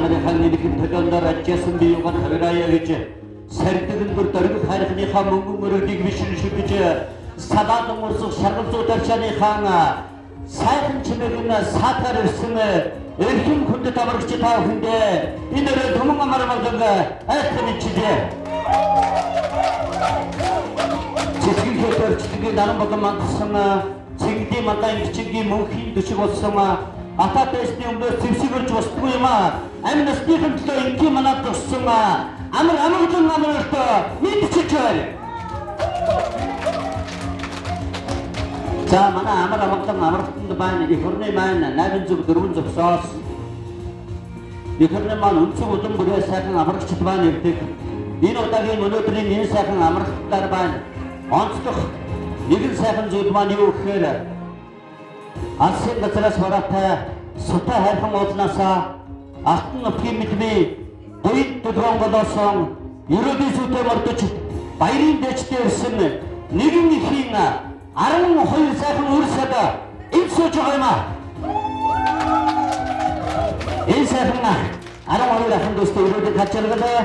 нарын хангилын төлөөндөр ажиасан биеугаар тавирая гэж сэрдэгэн бүр дөрвөг хайрхныхаа мөнгөн мөрөгийг бишрэн шүгэж садаад мөрсөх шаргалзуудаар чаныхаа сайхан чимээгэн саатаар ирсэн эрхэм хүндэт амрагч та бүхэндээ энэ өрөө түмэн амар болон айхтан ичжээ. Цэцгийн хөтөрчдгийн наран болон мандсан цэнгдийн мандаан гिचгийн мөнхийн төшиг болсон ататэсний өмнөөс зэвсгэрж босдгүй юм амин насныхын төлөө ингийн манад туссан амар амарт мэдчихэж байна. За манай амартанд байна их орны маань 8 зүг 4 зогсоос их орны маань өнцөг удам бүрээ сайхан амрагчд байна ирдэг. Энэ удаагийн өнөөдрийн энэ сайхан амрагчдаар байна. Онцлог нэгэн сайхан зүйл маань юу гэхээр алсын газраас бараатай сутай хайрхан уулнаасаа алтан нутгийн мэдмээ буйд төлгөөн голоосон ерөөдийн сүтээ мордож баярын дэжтэй ирсэн нэгэн ихийн 12 сайхан үрсэд энд сууж байгаа юм энэ сайхан 12 ахын дэжтэй ерөөдийн хачиргалаа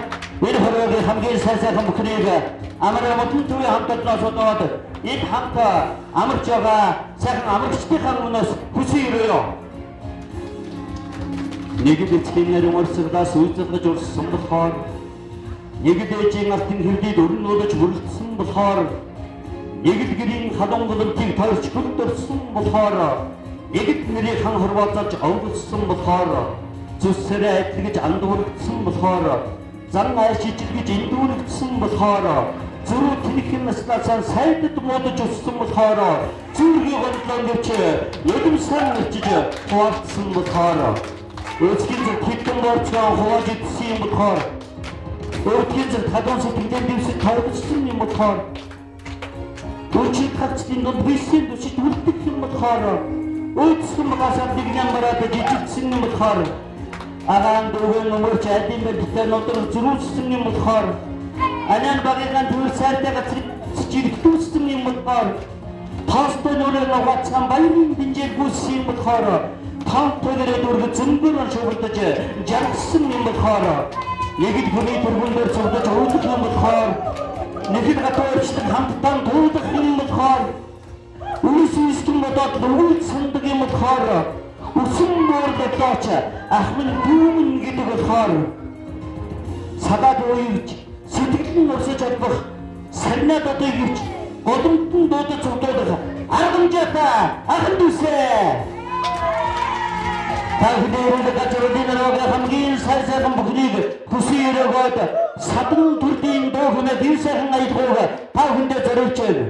энэ хорвогийн хамгийн сайхан бүхнийг амраа модон төвийн хамтдаас одоод энэ хамт амарч байгаа сайхан амрагчдын өмнөөс хүсье өрөөё. Нэгд эцгийн нарийн урсгалаас үйлцэлгэж урссан болохоор нэгд ээжийн алтан хөвдид өрн нуулж бүрэлдсэн болохоор нэгд гэрийн халуун голомтыг тойрч хөлдөрсөн болохоор нэгд нэрийн хан хорвоолж овгдсан болохоор зүсэрээ айтлгэж андуургдсан болохоор зан ай шижигж эндүүргдсэн болохоор зүрх тэнхэн наснаас сайдд модож өссөн болохоор зүрхий гондлон гэрч ядам сан нэрчиж хуваалцсан болохоор өөрсдийн зөв хитэн борцоо хувааж идсэн юм болохоор өөрсдийн зөв хадуун сэтгэлдээ дэвсэж тавьчихсан юм болохоор өөрчилт хацгийн донд бисийн төшид үлдэх юм болохоор өөрсдийн магасаа дигнамараа жижигсэн юм болохоор агаан дөрвөн номерч айдын бэлтээ нотор зүрүүлсэн юм болохоор анан багийн түр сайтай гацрыг чирэгдүүлсэн юм болохоор пастой нөрөө ногоцсан баярын бинжээр гүйсэн юм болохоор тавтойроо дөрөв зөнгөр шуурдаж жаргасан юм болохоор нэгд хүний төргөндөр цогдож уудаг юм болохоор нэгд гатуурчдаг хамтдаа дуудах юм болохоор үүсвэсгэн бодоод нүгэл сандаг юм болохоор үсэн мөрдөж ахмын дүүмэн гэдэг болохоор садад уйвч сэтгэл нь өсөж чадвах сарнаад одоо юуч голомтон дуудаж цогдоод аргамжаата ахын дүүсээ Тагдэрэг гачрын рог хамгийн сайхан бүхнийг хүсээрээ гоод садан төрлийн доохны дивсэхэн аялгыг та хүндээ зориулж байна.